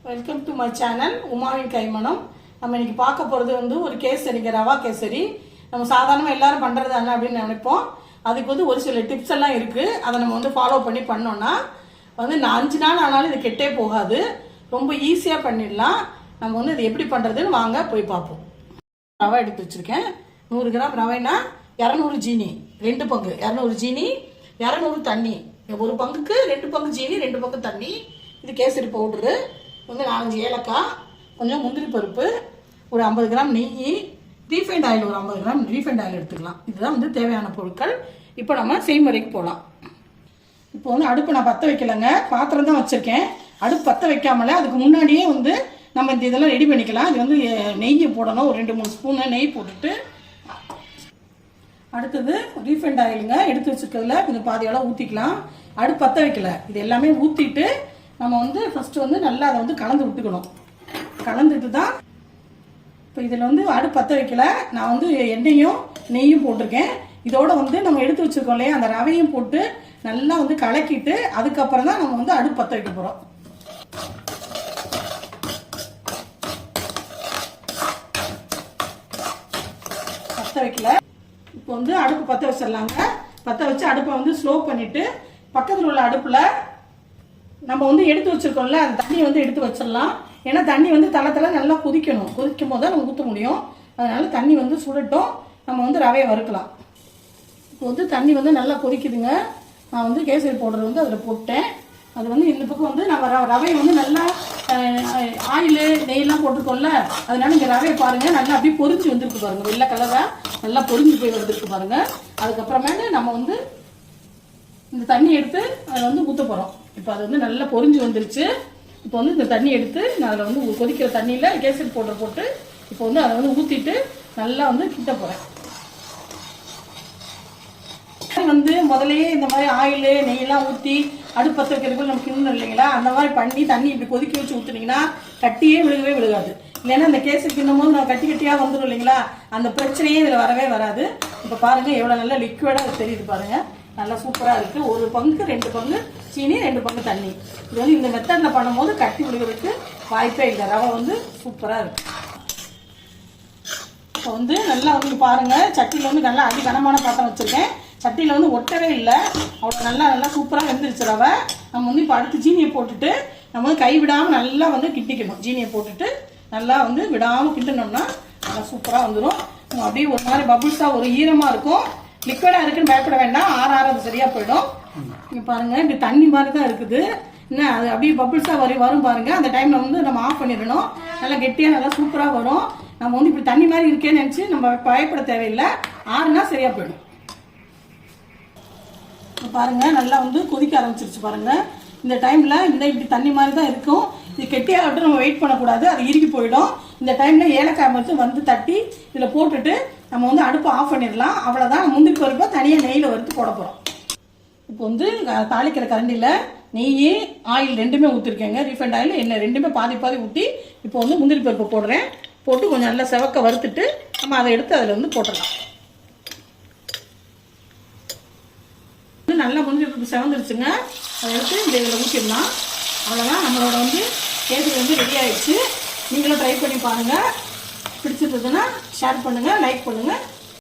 Welcome to my channel உமாவின் கைமணம். நம்ம இன்னைக்கு பார்க்க போகிறது வந்து ஒரு கேசரிங்க, ரவா கேசரி. நம்ம சாதாரணமாக எல்லாரும் பண்ணுறது என்ன அப்படின்னு நினைப்போம். அதுக்கு வந்து ஒரு சில டிப்ஸ் எல்லாம் இருக்குது. அதை நம்ம வந்து ஃபாலோ பண்ணோன்னா வந்து 5 நாள் ஆனாலும் இது கெட்டே போகாது. ரொம்ப ஈஸியாக பண்ணிடலாம். நம்ம வந்து இது எப்படி பண்ணுறதுன்னு வாங்க போய் பார்ப்போம். ரவை எடுத்து வச்சுருக்கேன். 100 கிராம் ரவைனா 200 ஜீனி, 2 பங்கு 200 ஜீனி, 200 தண்ணி. ஒரு பங்குக்கு 2 பங்கு ஜீனி, 2 பங்கு தண்ணி. இது கேசரி பவுடரு வந்து 4-5 ஏலக்காய், கொஞ்சம் முந்திரி பருப்பு, ஒரு 50 கிராம் நெய், ரீஃபைண்ட் ஆயில் ஒரு 50 கிராம் ரீஃபைண்ட் ஆயில் எடுத்துக்கலாம். இதுதான் வந்து தேவையான பொருட்கள். இப்போ நம்ம செய்முறைக்கு போகலாம். இப்போ வந்து அடுப்பு நான் பற்ற வைக்கலைங்க, பாத்திரம் தான் வச்சுருக்கேன். அடுப்பு பற்ற வைக்காமல அதுக்கு முன்னாடியே வந்து நம்ம இந்த இதெல்லாம் ரெடி பண்ணிக்கலாம். இது வந்து நெய்யை போடணும். ஒரு 2-3 ஸ்பூனு நெய் போட்டுட்டு, அடுத்தது ரீஃபைண்ட் ஆயிலுங்க எடுத்து வச்சுருக்கிறதுல கொஞ்சம் பாதியோட ஊற்றிக்கலாம். அடுப்பு பற்ற வைக்கல, இது எல்லாமே ஊற்றிட்டு நம்ம வந்து ஃபஸ்ட்டு வந்து நல்லா அதை வந்து கலந்து விட்டுக்கணும். கலந்துட்டு தான் இப்போ இதில் வந்து அடுப்பு பற்ற வைக்கல, நான் வந்து எண்ணெயும் நெய்யும் போட்டிருக்கேன். இதோட வந்து நம்ம எடுத்து வச்சுருக்கோம் இல்லையா, அந்த ரவையும் போட்டு நல்லா வந்து கலக்கிட்டு அதுக்கப்புறம் தான் நம்ம வந்து அடுப்பு பற்ற வைக்க போகிறோம். பற்ற வைக்கல, இப்போ வந்து அடுப்பு பற்ற வச்சிடலாங்க. பற்ற வச்சு அடுப்பை வந்து ஸ்லோ பண்ணிவிட்டு பக்கத்தில் உள்ள அடுப்பில் நம்ம வந்து எடுத்து வச்சிருக்கோம்ல அந்த தண்ணியை வந்து எடுத்து வச்சிடலாம். ஏன்னா தண்ணி வந்து தளத்தல நல்லா கொதிக்கணும். கொதிக்கும் போது தான் நம்ம ஊற்ற முடியும். அதனால தண்ணி வந்து சுடட்டும், நம்ம வந்து ரவையை வறுக்கலாம். இப்போ வந்து தண்ணி வந்து நல்லா கொதிக்குதுங்க. நான் வந்து கேசரி பவுடர் வந்து அதில் போட்டேன். அது வந்து இந்த பக்கம் வந்து நம்ம ரவையை வந்து நல்லா ஆயில் நெய்யெல்லாம் போட்டுருக்கோம்ல, அதனால இங்கே ரவையை பாருங்கள் நல்லா அப்படியே பொரிஞ்சு வந்துருக்கு பாருங்கள். வெள்ளை கலராக நல்லா பொரிஞ்சு போய் வந்துருக்கு பாருங்கள். அதுக்கப்புறமேட்டு நம்ம வந்து இந்த தண்ணி எடுத்து அதில் வந்து ஊற்ற போகிறோம். இப்போ அது வந்து நல்லா பொரிஞ்சு வந்துருச்சு. இப்போ வந்து இந்த தண்ணி எடுத்து நான் அதில் வந்து கொதிக்கிற தண்ணியில் கேசரி பவுடர் போட்டு இப்போ வந்து அதை வந்து ஊற்றிட்டு நல்லா வந்து கிட்ட போகிறேன். வந்து முதலையே இந்த மாதிரி ஆயில் நெய்யெல்லாம் ஊற்றி அடுப்பு பற்ற வைக்கிறதுக்குள்ள நம்ம கிண்ணணும் இல்லைங்களா, அந்த மாதிரி பண்ணி தண்ணி இப்படி கொதிக்க வச்சு ஊற்றுனீங்கன்னா கட்டியே விழுகாது. இல்லைன்னா அந்த கேசரி கிண்ணும் போது நம்ம கட்டியாக வந்துடும் இல்லைங்களா, அந்த பிரச்சனையே இதில் வரவே வராது. இப்போ பாருங்கள் எவ்வளோ நல்லா லிக்விடாக தெரியுது பாருங்கள். நல்லா சூப்பராக இருக்குது. 1 பங்கு 2 பங்கு சீனி, 2 பங்கு தண்ணி. இது வந்து இந்த மெத்தடில் பண்ணும்போது கட்டி விழுகிறதுக்கு வாய்ப்பே இல்லை. ரவை வந்து சூப்பராக இருக்குது. இப்போ வந்து நல்லா வந்து பாருங்கள், சட்டியில் வந்து நல்லா கனமான பாத்திரம் வச்சுருக்கேன். சட்டியில் வந்து ஒட்டவே இல்லை. அவ்வளோ நல்லா சூப்பராக வெந்துருச்சு ரவை. நம்ம வந்து இப்போ அடுத்து ஜீனியை போட்டுட்டு நம்ம வந்து கை விடாமல் நல்லா வந்து கிட்டிக்கணும். ஜீனியை போட்டுட்டு நல்லா வந்து விடாமல் கிட்டினோம்னா நல்லா சூப்பராக வந்துடும். அப்படியே ஒரு மாதிரி பபுள்ஸாக ஒரு ஈரமாக இருக்கும். லிக்விடாக இருக்குன்னு பயப்பட வேண்டாம், ஆறாவது சரியாக போயிடும். இங்கே பாருங்கள் இப்படி தண்ணி மாதிரி தான் இருக்குது. என்ன அது அப்படியே பபுள்ஸாக வரும் பாருங்கள். அந்த டைமில் வந்து நம்ம ஆஃப் பண்ணிடணும். நல்லா கெட்டியாக நல்லா சூப்பராக வரும். நம்ம வந்து இப்படி தண்ணி மாதிரி இருக்கேன்னு நினச்சி நம்ம பயப்பட தேவையில்லை, ஆறுனா சரியாக போயிடும். பாருங்கள் நல்லா வந்து கொதிக்க ஆரம்பிச்சிருச்சு பாருங்கள். இந்த டைமில் இப்படி தண்ணி மாதிரி தான் இருக்கும். இது கெட்டியாக விட்டு நம்ம வெயிட் பண்ணக்கூடாது, அது இறுக்கி போயிடும். இந்த டைமில் ஏலக்காய் மட்டும் வந்து தட்டி இதில் போட்டுட்டு நம்ம வந்து அடுப்பை ஆஃப் பண்ணிடலாம். அவ்வளோதான். முந்திரி பருப்பை தனியாக நெய்யில் வறுத்து போட போகிறோம். இப்போ வந்து தாளிக்கிற கரண்டியில் நெய் ஆயில் ரெண்டுமே ஊற்றிருக்கேங்க. ரீஃபைண்ட் ஆயில் எண்ணெய் ரெண்டுமே பாதி ஊற்றி இப்போ வந்து முந்திரி பருப்பை போடுறேன். போட்டு கொஞ்சம் நல்லா செவக்க வறுத்துட்டு நம்ம அதை எடுத்து அதில் வந்து போட்டுடலாம். நல்லா முந்திரி பருப்பு செவந்துருச்சுங்க. அதை எடுத்து இந்த இதில் ஊற்றிடலாம். அவ்வளோதான், நம்மளோட வந்து கேசரி வந்து ரெடி ஆயிடுச்சு. நீங்களும் ட்ரை பண்ணி பாருங்கள். பிடிச்சிருந்ததுன்னா ஷேர் பண்ணுங்கள், லைக் பண்ணுங்கள்.